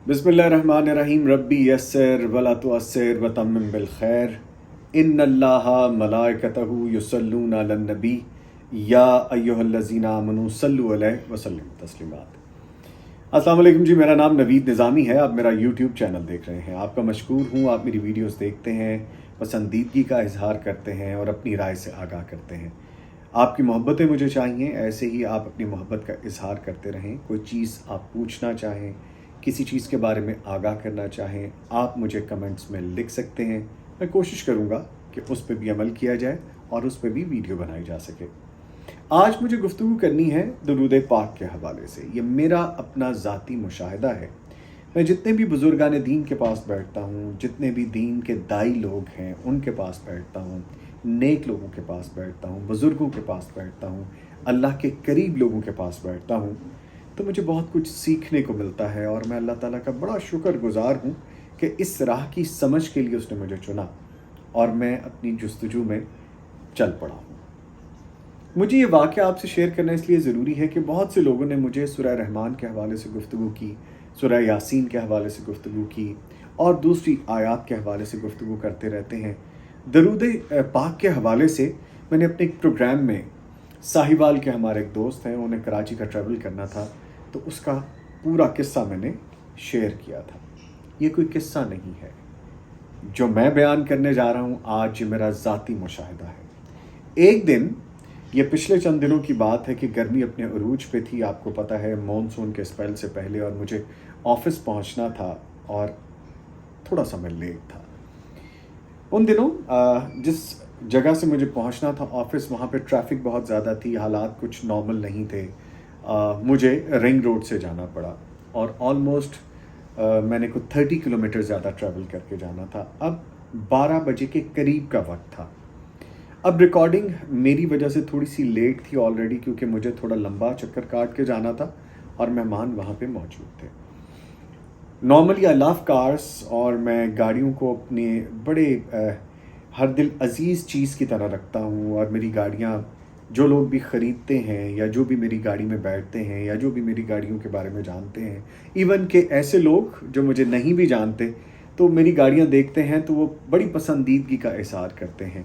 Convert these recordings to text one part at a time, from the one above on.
बिस्मिल्लाहिर्रहमानिर्रहीम रब्बी यस्सिर वला तुअस्सिर वतम्मिम बिलखैर इन्नल्लाह मलाइकतहु युसल्लूना अलन नबी या अय्युहल्लज़ीना आमनू सल्लु अलैहि वसल्लम तस्लीमात। अस्सलाम वालेकुम जी, मेरा नाम नवीद निज़ामी है। आप मेरा यूट्यूब चैनल देख रहे हैं। आपका मशकूर हूँ। आप मेरी वीडियोस देखते हैं, पसंदीदगी का इजहार करते हैं और अपनी राय से आगाह करते हैं। आपकी मोहब्बतें मुझे चाहिए, ऐसे ही आप अपनी मोहब्बत का इजहार करते रहें। कोई चीज़ आप पूछना चाहें, किसी चीज़ के बारे में आगाह करना चाहें, आप मुझे कमेंट्स में लिख सकते हैं। मैं कोशिश करूँगा कि उस पर भी अमल किया जाए और उस पर भी वीडियो बनाई जा सके। आज मुझे गुफ्तगू करनी है दुरूद पाक के हवाले से। ये मेरा अपना ज़ाती मुशाहिदा है। मैं जितने भी बुज़ुर्गान दीन के पास बैठता हूँ, जितने भी दीन के दाई लोग हैं उनके पास बैठता हूँ, नेक लोगों के पास बैठता हूँ, बुज़ुर्गों के पास बैठता हूँ, अल्लाह के करीब लोगों के पास बैठता हूँ, तो मुझे बहुत कुछ सीखने को मिलता है। और मैं अल्लाह ताला का बड़ा शुक्रगुज़ार हूँ कि इस राह की समझ के लिए उसने मुझे चुना और मैं अपनी जुस्तजू में चल पड़ा हूँ। मुझे ये वाक़या आपसे शेयर करना इसलिए ज़रूरी है कि बहुत से लोगों ने मुझे सूरह रहमान के हवाले से गुफ्तगू की, सूरह यासीन के हवाले से गुफ्तगू की और दूसरी आयात के हवाले से गुफ्तगू करते रहते हैं। दरूद पाक के हवाले से मैंने अपने एक प्रोग्राम में साहिवाल के हमारे एक दोस्त हैं, उन्हें कराची का ट्रैवल करना था, तो उसका पूरा किस्सा मैंने शेयर किया था। ये कोई किस्सा नहीं है जो मैं बयान करने जा रहा हूँ आज, ये मेरा ज़ाती मुशाहिदा है। एक दिन, ये पिछले चंद दिनों की बात है कि गर्मी अपने अरूज पे थी, आपको पता है, मॉनसून के स्पेल से पहले, और मुझे ऑफिस पहुँचना था और थोड़ा सा मैं लेट था। उन दिनों जिस जगह से मुझे पहुंचना था ऑफिस, वहाँ पे ट्रैफिक बहुत ज़्यादा थी, हालात कुछ नॉर्मल नहीं थे। मुझे रिंग रोड से जाना पड़ा और ऑलमोस्ट मैंने कुछ 30 किलोमीटर ज़्यादा ट्रैवल करके जाना था। अब 12 बजे के करीब का वक्त था। अब रिकॉर्डिंग मेरी वजह से थोड़ी सी लेट थी ऑलरेडी, क्योंकि मुझे थोड़ा लंबा चक्कर काट के जाना था और मेहमान वहाँ पे मौजूद थे। नॉर्मली आई लव कार्स और मैं गाड़ियों को अपने बड़े हर दिल अजीज़ चीज़ की तरह रखता हूँ। और मेरी गाड़ियाँ, जो लोग भी ख़रीदते हैं या जो भी मेरी गाड़ी में बैठते हैं या जो भी मेरी गाड़ियों के बारे में जानते हैं, इवन के ऐसे लोग जो मुझे नहीं भी जानते, तो मेरी गाड़ियाँ देखते हैं तो वो बड़ी पसंदीदगी का इज़हार करते हैं।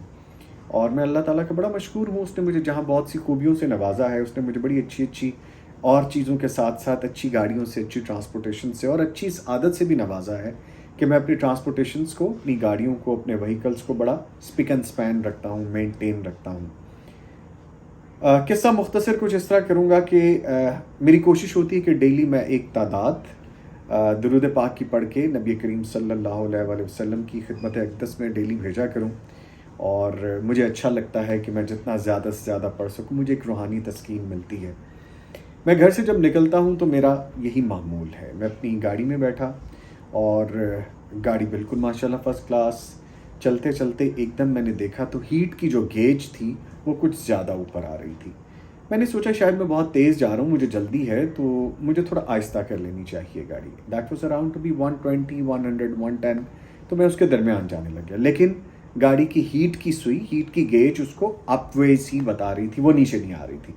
और मैं अल्लाह ताला का बड़ा मशकूर हूँ। उसने मुझे जहाँ बहुत सी खूबियों से नवाजा है, उसने मुझे बड़ी अच्छी अच्छी और चीज़ों के साथ साथ अच्छी गाड़ियों से, अच्छी ट्रांसपोर्टेशन से और अच्छी इस आदत से भी नवाजा है कि मैं अपनी ट्रांसपोर्टेशंस को, अपनी गाड़ियों को, अपने व्हीकल्स को बड़ा स्पिक एंड स्पैन रखता हूँ, मेंटेन रखता हूँ। किस्सा मुख्तसर कुछ इस तरह करूँगा कि मेरी कोशिश होती है कि डेली मैं एक तादाद दुरूद पाक की पढ़ के नबी करीम सल्लल्लाहु अलैहि वसल्लम की खिदमत अक़दस में डेली भेजा करूँ। और मुझे अच्छा लगता है कि मैं जितना ज़्यादा से ज़्यादा पढ़ सकूँ, मुझे एक रूहानी तस्कीन मिलती है। मैं घर से जब निकलता हूँ तो मेरा यही मामूल है। मैं अपनी गाड़ी में बैठा और गाड़ी बिल्कुल माशाल्लाह फ़र्स्ट क्लास, चलते चलते एकदम मैंने देखा तो हीट की जो गेज थी वो कुछ ज़्यादा ऊपर आ रही थी। मैंने सोचा शायद मैं बहुत तेज़ जा रहा हूँ, मुझे जल्दी है, तो मुझे थोड़ा आहिस्ता कर लेनी चाहिए गाड़ी। That was around to be 120, 100, 110, तो मैं उसके दरमियान जाने लग गया। लेकिन गाड़ी की हीट की सुई, हीट की गेज उसको अपवेज ही बता रही थी, वो नीचे नहीं आ रही थी।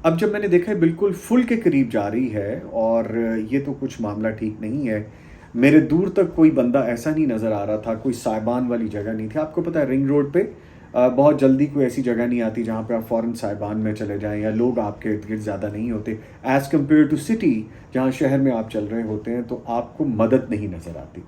अब जब मैंने देखा बिल्कुल फुल के करीब जा रही है और ये तो कुछ मामला ठीक नहीं है। मेरे दूर तक कोई बंदा ऐसा नहीं नज़र आ रहा था, कोई साइबान वाली जगह नहीं थी। आपको पता है रिंग रोड पे बहुत जल्दी कोई ऐसी जगह नहीं आती जहाँ पे आप फ़ौरन साइबान में चले जाएं, या लोग आपके इर्द गिर्द ज़्यादा नहीं होते एज़ कम्पेयर टू सिटी, जहाँ शहर में आप चल रहे होते हैं तो आपको मदद नहीं नज़र आती।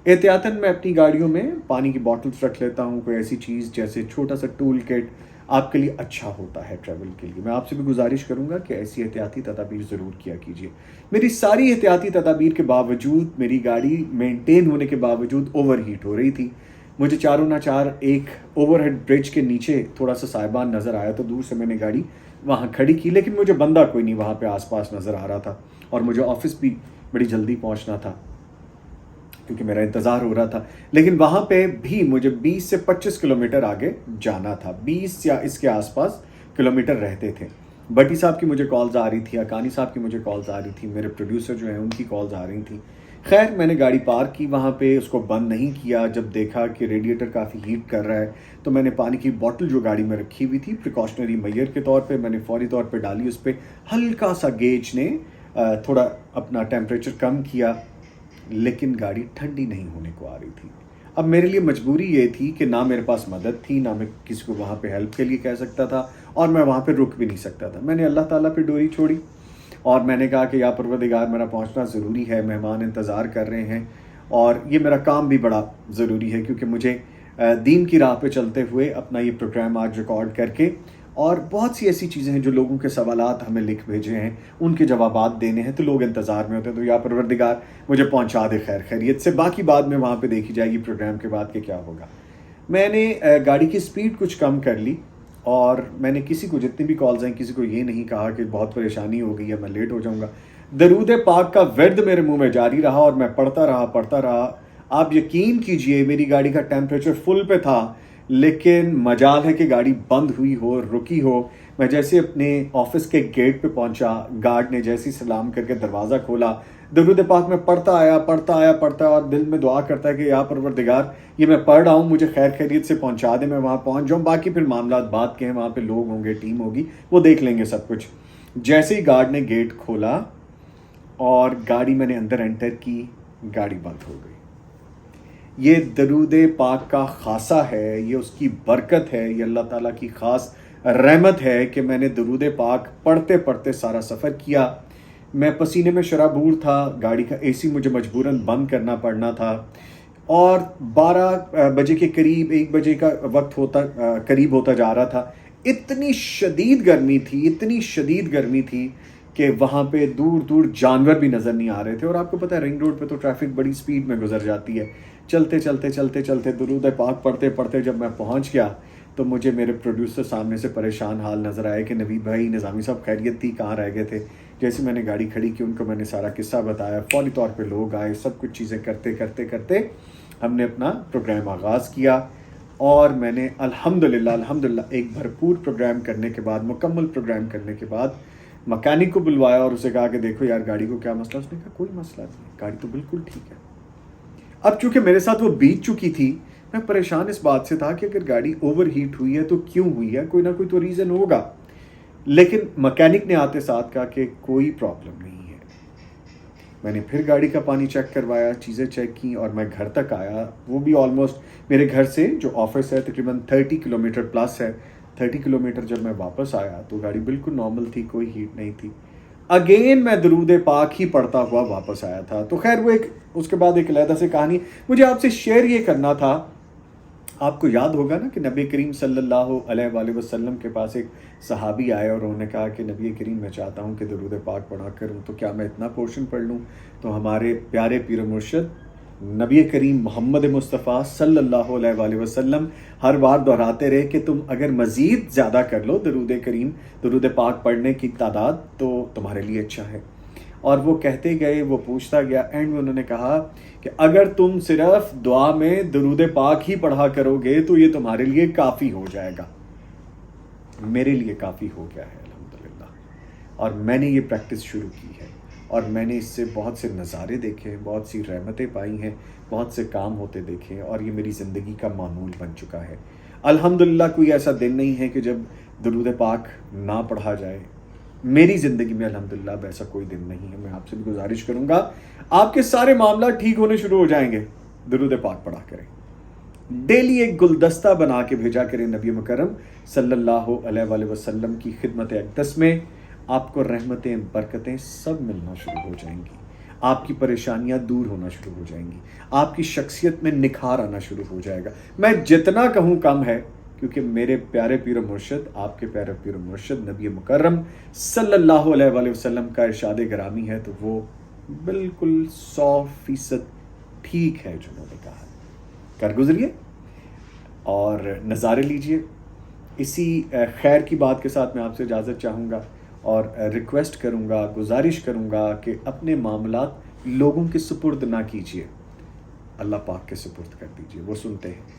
एहतियातन मैं अपनी गाड़ियों में पानी की बॉटल्स रख लेता हूँ, कोई ऐसी चीज़ जैसे छोटा सा टूल किट आपके लिए अच्छा होता है ट्रैवल के लिए। मैं आपसे भी गुजारिश करूँगा कि ऐसी एहतियाती तदाबीर ज़रूर किया कीजिए। मेरी सारी एहतियाती तदाबीर के बावजूद, मेरी गाड़ी मेंटेन होने के बावजूद ओवर हीट हो रही थी। मुझे चारों ना चार एक ओवरहेड ब्रिज के नीचे थोड़ा सा साइबान नज़र आया, तो दूर से मैंने गाड़ी वहाँ खड़ी की, लेकिन मुझे बंदा कोई नहीं वहाँ पे आसपास नज़र आ रहा था। और मुझे ऑफिस भी बड़ी जल्दी पहुँचना था क्योंकि मेरा इंतज़ार हो रहा था। लेकिन वहाँ पे भी मुझे 20 से 25 किलोमीटर आगे जाना था, 20 या इसके आसपास किलोमीटर रहते थे। भट्टी साहब की मुझे कॉल्स आ रही थी, अकानी साहब की मुझे कॉल्स आ रही थी, मेरे प्रोड्यूसर जो हैं उनकी कॉल्स आ रही थी। खैर मैंने गाड़ी पार्क की वहाँ पे, उसको बंद नहीं किया। जब देखा कि रेडिएटर काफ़ी हीट कर रहा है तो मैंने पानी की बोतल जो गाड़ी में रखी हुई थी, प्रिकॉशनरी मेजर के तौर पे मैंने फौरी तौर पे डाली। उस पर हल्का सा गेज ने थोड़ा अपना टेम्परेचर कम किया لیکن گاڑی ٹھنڈی نہیں ہونے کو آ رہی تھی. اب میرے لیے مجبوری یہ تھی کہ نہ میرے پاس مدد تھی، نہ میں کسی کو وہاں پہ ہیلپ کے لیے کہہ سکتا تھا، اور میں وہاں پہ رک بھی نہیں سکتا تھا. میں نے اللہ تعالیٰ پہ ڈوری چھوڑی اور میں نے کہا کہ یا پروردگار میرا پہنچنا ضروری ہے، مہمان انتظار کر رہے ہیں اور یہ میرا کام بھی بڑا ضروری ہے، کیونکہ مجھے دین کی راہ پہ چلتے ہوئے اپنا یہ پروگرام آج ریکارڈ کر کے اور بہت سی ایسی چیزیں ہیں جو لوگوں کے سوالات ہمیں لکھ بھیجے ہیں ان کے جوابات دینے ہیں، تو لوگ انتظار میں ہوتے ہیں. تو یا پروردگار مجھے پہنچا دے خیر خیریت سے، باقی بعد میں وہاں پہ دیکھی جائے گی پروگرام کے بعد کہ کیا ہوگا. میں نے گاڑی کی سپیڈ کچھ کم کر لی اور میں نے کسی کو، جتنی بھی کالز ہیں، کسی کو یہ نہیں کہا کہ بہت پریشانی ہو گئی ہے، میں لیٹ ہو جاؤں گا. درود پاک کا ورد میرے منہ میں جاری رہا اور میں پڑھتا رہا. آپ یقین کیجئے میری گاڑی کا ٹیمپریچر فل پہ تھا، لیکن مجال ہے کہ گاڑی بند ہوئی ہو، رکی ہو. میں جیسے اپنے آفس کے گیٹ پہ پہنچا، گارڈ نے جیسے سلام کر کے دروازہ کھولا، درود پاک میں پڑھتا آیا اور دل میں دعا کرتا ہے کہ یا پروردگار یہ میں پڑھ رہا ہوں، مجھے خیر خیریت سے پہنچا دے، میں وہاں پہنچ جاؤں، باقی پھر معاملات بات کے ہیں، وہاں پہ لوگ ہوں گے، ٹیم ہوگی، وہ دیکھ لیں گے سب کچھ. جیسے ہی گارڈ نے گیٹ کھولا اور گاڑی میں نے اندر انٹر کی، گاڑی بند ہو گئی. یہ درود پاک کا خاصہ ہے، یہ اس کی برکت ہے، یہ اللہ تعالیٰ کی خاص رحمت ہے کہ میں نے درود پاک پڑھتے پڑھتے سارا سفر کیا. میں پسینے میں شرابور تھا، گاڑی کا اے سی مجھے مجبوراً بند کرنا پڑنا تھا اور 12 بجے کے قریب، 1 بجے کا وقت قریب ہوتا جا رہا تھا. اتنی شدید گرمی تھی کہ وہاں پہ دور دور جانور بھی نظر نہیں آ رہے تھے. اور آپ کو پتہ ہے رنگ روڈ پہ تو ٹریفک بڑی سپیڈ میں گزر جاتی ہے. چلتے درود پاک پڑھتے جب میں پہنچ گیا تو مجھے میرے پروڈیوسر سامنے سے پریشان حال نظر آئے کہ نوید بھائی، نظامی صاحب خیریت تھی، کہاں رہ گئے تھے. جیسے میں نے گاڑی کھڑی کی ان کو میں نے سارا قصہ بتایا، فوری طور پہ لوگ آئے، سب کچھ چیزیں کرتے ہم نے اپنا پروگرام آغاز کیا. اور میں نے الحمدللہ ایک بھرپور پروگرام کرنے کے بعد، مکمل پروگرام کرنے کے بعد مکینک کو بلوایا اور اسے کہا کہ دیکھو یار گاڑی کو کیا مسئلہ. اس نے کہا کوئی مسئلہ نہیں، گاڑی تو بالکل ٹھیک ہے. اب چونکہ میرے ساتھ وہ بیت چکی تھی، میں پریشان اس بات سے تھا کہ اگر گاڑی اوور ہیٹ ہوئی ہے تو کیوں ہوئی ہے، کوئی نہ کوئی تو ریزن ہوگا. لیکن مکینک نے آتے ساتھ کہا کہ کوئی پرابلم نہیں ہے. میں نے پھر گاڑی کا پانی چیک کروایا، چیزیں چیک کی اور میں گھر تک آیا. وہ بھی آلموسٹ میرے گھر سے جو آفس ہے تقریباً 30 کلومیٹر پلس ہے. 30 کلومیٹر جب میں واپس آیا تو گاڑی بالکل نارمل تھی، کوئی ہیٹ نہیں تھی. اگین میں درود پاک ہی پڑھتا ہوا واپس آیا تھا. تو خیر وہ اس کے بعد ایک علیحدہ سے کہانی مجھے آپ سے شیئر یہ کرنا تھا. آپ کو یاد ہوگا نا کہ نبی کریم صلی اللہ علیہ وآلہ وسلم کے پاس ایک صحابی آئے اور انہوں نے کہا کہ نبی کریم میں چاہتا ہوں کہ درود پاک پڑھا کروں، تو کیا میں اتنا پورشن پڑھ لوں؟ تو ہمارے پیارے پیر و مرشد نبی کریم محمد مصطفیٰ صلی اللہ علیہ وآلہ وسلم ہر بار دہراتے رہے کہ تم اگر مزید زیادہ کر لو درود پاک پڑھنے کی تعداد تو تمہارے لیے اچھا ہے. اور وہ کہتے گئے، وہ پوچھتا گیا، اینڈ میں انہوں نے کہا کہ اگر تم صرف دعا میں درود پاک ہی پڑھا کرو گے تو یہ تمہارے لیے کافی ہو جائے گا. میرے لیے کافی ہو گیا ہے الحمدللہ. اور میں نے یہ پریکٹس شروع کی ہے اور میں نے اس سے بہت سے نظارے دیکھے، بہت سی رحمتیں پائی ہیں، بہت سے کام ہوتے دیکھے اور یہ میری زندگی کا معمول بن چکا ہے. الحمدللہ کوئی ایسا دن نہیں ہے کہ جب درود پاک نہ پڑھا جائے. میری زندگی میں الحمدللہ ایسا کوئی دن نہیں ہے. میں آپ سے بھی گزارش کروں گا آپ کے سارے معاملات ٹھیک ہونے شروع ہو جائیں گے. درود پاک پڑھا کریں، ڈیلی ایک گلدستہ بنا کے بھیجا کریں نبی مکرم صلی اللہ علیہ وآلہ وسلم کی خدمت اقدس میں. آپ کو رحمتیں، برکتیں سب ملنا شروع ہو جائیں گی. آپ کی پریشانیاں دور ہونا شروع ہو جائیں گی. آپ کی شخصیت میں نکھار آنا شروع ہو جائے گا. میں جتنا کہوں کم ہے، کیونکہ میرے پیارے پیر و مرشد، آپ کے پیارے پیر و مرشد نبی مکرم صلی اللہ علیہ وآلہ وسلم کا ارشاد گرامی ہے تو وہ بالکل 100% ٹھیک ہے جو انہوں نے کہا. کر گزریے اور نظارے لیجئے. اسی خیر کی بات کے ساتھ میں آپ سے اجازت چاہوں گا اور ریکویسٹ کروں گا، گزارش کروں گا کہ اپنے معاملات لوگوں کے سپرد نہ کیجیے، اللہ پاک کے سپرد کر دیجیے. وہ سنتے ہیں.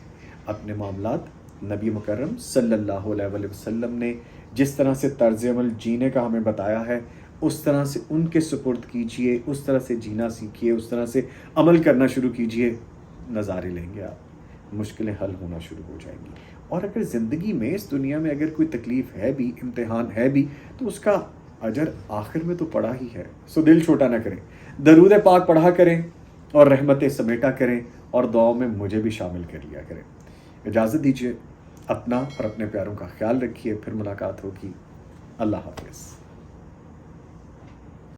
اپنے معاملات نبی مکرم صلی اللہ علیہ وآلہ وسلم نے جس طرح سے طرز عمل جینے کا ہمیں بتایا ہے اس طرح سے ان کے سپرد کیجئے، اس طرح سے جینا سیکھیے، اس طرح سے عمل کرنا شروع کیجئے. نظارے لیں گے آپ، مشکلیں حل ہونا شروع ہو جائیں گی. اور اگر زندگی میں، اس دنیا میں اگر کوئی تکلیف ہے بھی، امتحان ہے بھی، تو اس کا اجر آخر میں تو پڑا ہی ہے. سو دل چھوٹا نہ کریں، درود پاک پڑھا کریں اور رحمتیں سمیٹا کریں اور دعاؤں میں مجھے بھی شامل کر لیا کریں۔ اجازت دیجیے، اپنا اور اپنے پیاروں کا خیال رکھیے، پھر ملاقات ہوگی۔ اللہ حافظ۔